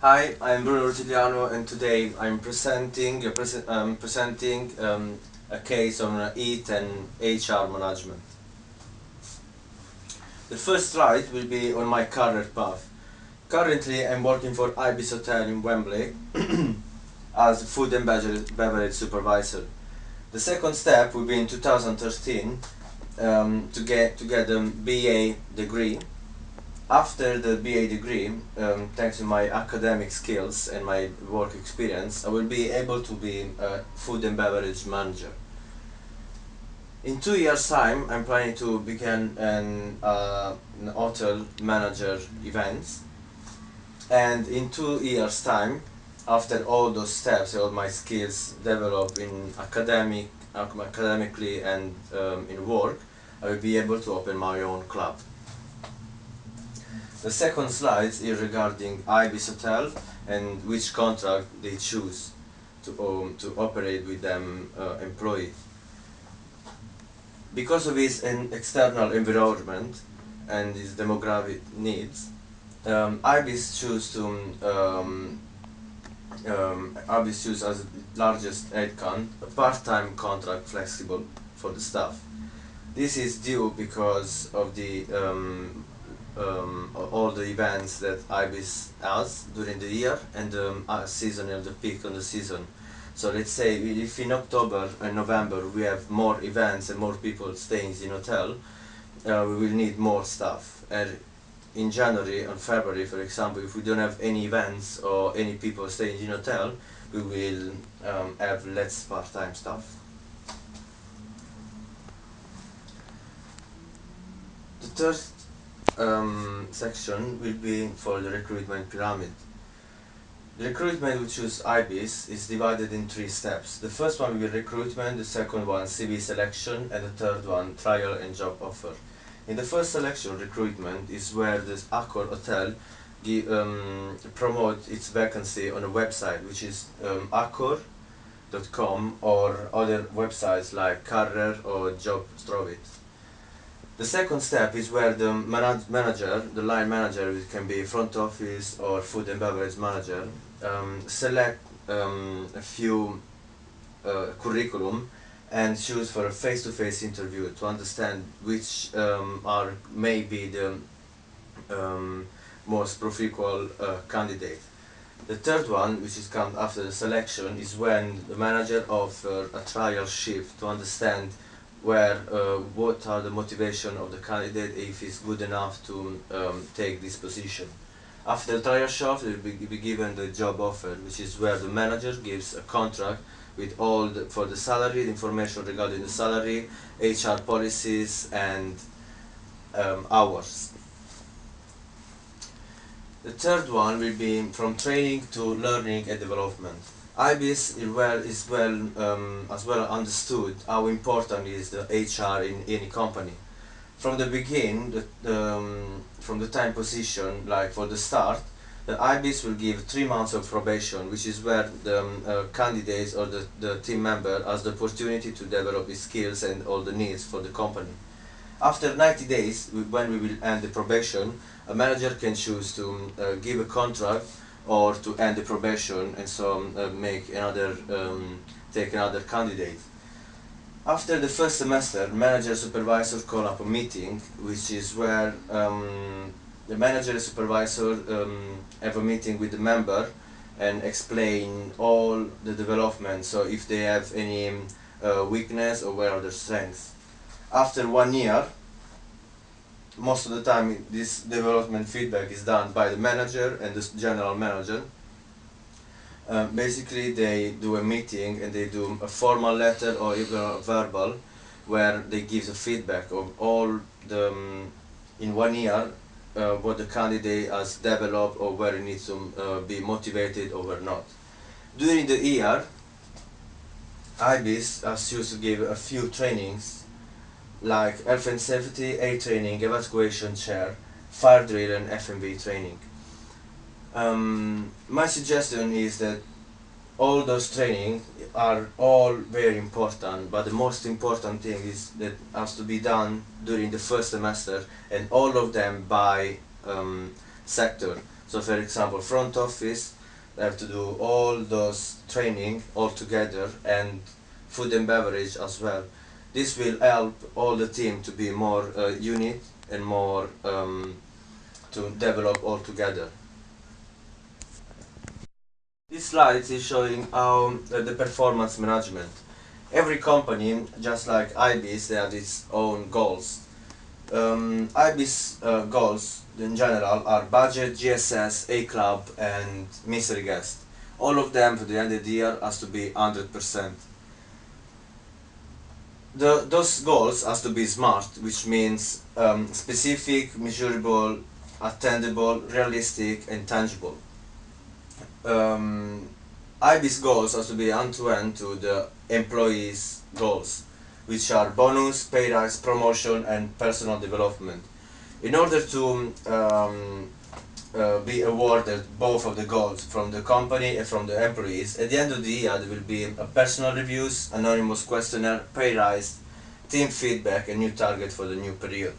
Hi, I'm Bruno and today I'm presenting a case on EAT and HR management. The first slide will be on my career path. Currently, I'm working for Ibis Hotel in Wembley as food and beverage supervisor. The second step will be in 2013 to get a BA degree. After the BA degree, thanks to my academic skills and my work experience, I will be able to be a food and beverage manager. In 2 years' time, I'm planning to begin an hotel manager events, and in 2 years' time, after all those steps, all my skills develop in academically and in work, I will be able to open my own club. The second slide is regarding Ibis Hotel and which contract they choose to operate with them employee. Because of its external environment and its demographic needs, Ibis choose as largest headcount a part-time contract flexible for the staff. This is due because of the all the events that Ibis has during the year and seasonal, the peak on the season. So let's say if in October and November we have more events and more people staying in hotel, we will need more staff. And in January and February, for example, if we don't have any events or any people staying in hotel, we will have less part-time staff. The third section will be for the recruitment pyramid. The recruitment we choose IBIS is divided in 3 steps. The first one will be recruitment, the second one CV selection, and the third one trial and job offer. In the first selection, recruitment is where the Accor Hotel promote its vacancy on a website, which is accor.com or other websites like Career or Jobstrovit. The second step is where the manager, the line manager, it can be front office or food and beverage manager, select a few curriculum and choose for a face-to-face interview to understand which are maybe the most profitable candidate. The third one, which is come after the selection, is when the manager offers a trial shift to understand what are the motivation of the candidate if he's good enough to take this position. After the trial shift, they will be given the job offer, which is where the manager gives a contract with all for the salary, the information regarding the salary, HR policies, and hours. The third one will be from training to learning and development. IBIS is as well understood how important is the HR in any company. From the beginning, from the time position, like for the start, the IBIS will give 3 months of probation, which is where the candidates or the team member has the opportunity to develop his skills and all the needs for the company. After 90 days, when we will end the probation, a manager can choose to give a contract or to end the probation and so make another take another candidate. After the first semester, manager supervisor call up a meeting, which is where the manager and supervisor have a meeting with the member and explain all the development, so if they have any weakness or where are their strengths. After 1 year, most of the time this development feedback is done by the manager and the general manager. Basically they do a meeting and they do a formal letter or even a verbal where they give the feedback of all the in 1 year what the candidate has developed or where he needs to be motivated or not. During the year, IBIS has used to give a few trainings like health and safety, air training, evacuation chair, fire drill and F&B training. My suggestion is that all those trainings are all very important, but the most important thing is that has to be done during the first semester and all of them by sector. So for example, front office, they have to do all those training all together, and food and beverage as well. This will help all the team to be more unit and more to develop all together. This slide is showing how the performance management. Every company, just like IBIS, they have its own goals. IBIS goals in general are budget, GSS, A club, and mystery guest. All of them for the end of the year has to be 100%. Those goals has to be SMART, which means specific, measurable, attainable, realistic, and tangible. IBIS goals has to be end-to-end to the employees' goals, which are bonus, pay rise, promotion, and personal development. In order to be awarded both of the goals from the company and from the employees, at the end of the year there will be a personal reviews, anonymous questionnaire, pay rise, team feedback, and new target for the new period.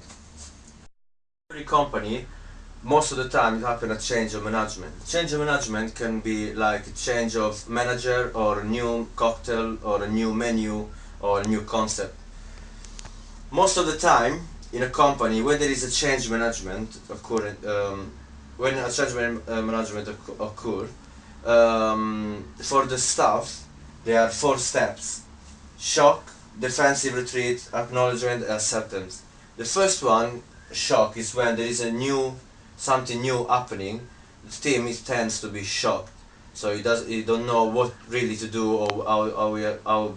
Every company, most of the time it happens a change of management. Change of management can be like a change of manager, or a new cocktail, or a new menu, or a new concept. Most of the time in a company when there is a change management occurring, when a change management occur, for the staff there are 4 steps: shock, defensive retreat, acknowledgement, and acceptance. The first one, shock, is when there is something new happening. The team tends to be shocked, so it don't know what really to do, or how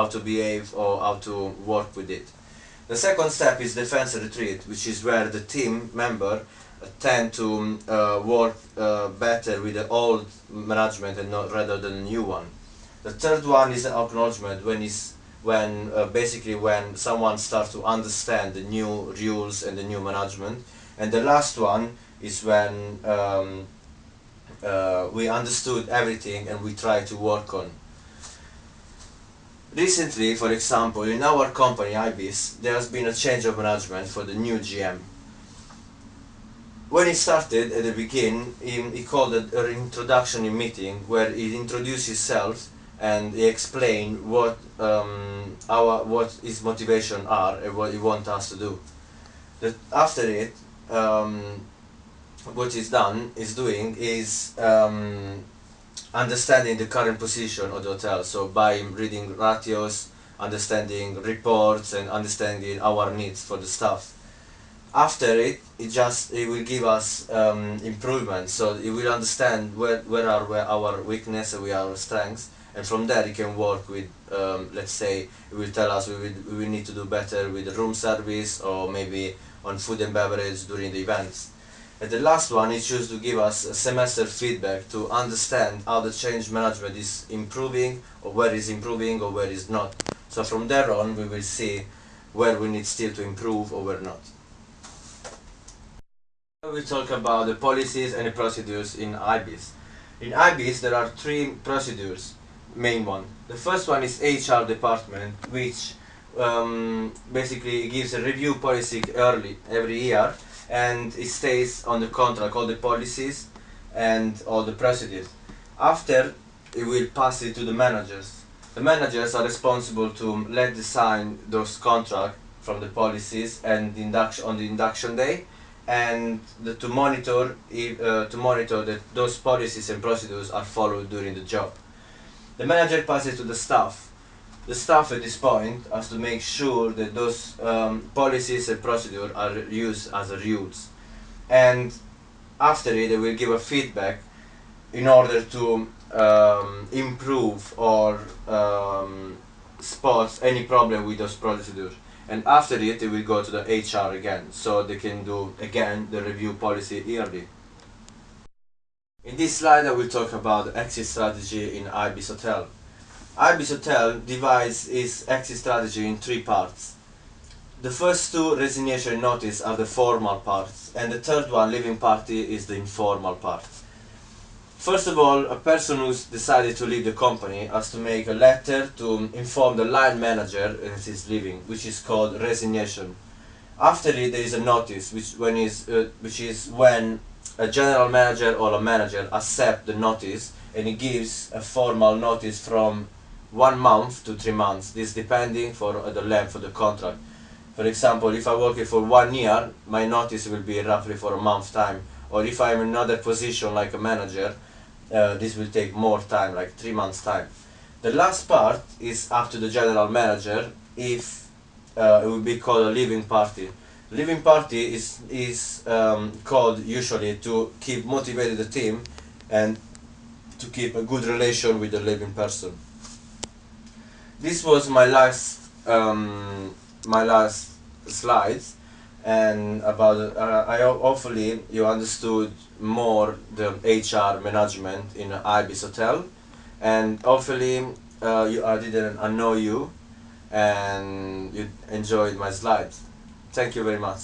to behave, or how to work with it. The second step is defensive retreat, which is where the team member tend to work better with the old management and not rather than the new one. The third one is acknowledgement, when basically when someone starts to understand the new rules and the new management. And the last one is when we understood everything and we try to work on. Recently, for example, in our company IBIS, there has been a change of management for the new GM. When he started at the beginning, he called it an introduction meeting, where he introduced himself and he explained what his motivation are and what he wants us to do. After it, what he's doing is understanding the current position of the hotel. So by reading ratios, understanding reports, and understanding our needs for the staff. After it will give us improvements. So it will understand where are our weaknesses and where our strengths, and from there he can work with. Let's say it will tell us we will need to do better with the room service, or maybe on food and beverage during the events. And the last one is just to give us a semester feedback to understand how the change management is improving, or where is improving or where is not. So from there on we will see where we need still to improve or where not. We talk about the policies and the procedures in IBIS. In IBIS there are 3 procedures, main one. The first one is HR department, which basically gives a review policy every year, and it stays on the contract all the policies and all the procedures. After, it will pass it to the managers. The managers are responsible to let sign those contracts from the policies and on the induction day, and to monitor that those policies and procedures are followed during the job. The manager passes it to the staff. The staff at this point has to make sure that those policies and procedures are used as rules, and after it they will give a feedback in order to improve or spot any problem with those procedures. And after it they will go to the HR again, so they can do again the review policy yearly. In this slide I will talk about the exit strategy in IBIS Hotel. IBIS Hotel divides its exit strategy in 3 parts. The first 2, resignation notice, are the formal parts, and the third one, leaving party, is the informal part. First of all, a person who's decided to leave the company has to make a letter to inform the line manager that he's leaving, which is called resignation. After it there is a notice, which is when a general manager or a manager accept the notice, and he gives a formal notice from 1 month to 3 months. This depending for the length of the contract. For example, if I work it for 1 year, my notice will be roughly for a month time. Or if I'm in another position like a manager, this will take more time, like 3 months time. The last part is up to the general manager if it will be called a leaving party. Leaving party is called usually to keep motivated the team and to keep a good relation with the leaving person. This was my last slides, and about hopefully you understood more the HR management in an Ibis hotel, and hopefully I didn't annoy you and you enjoyed my slides. Thank you very much.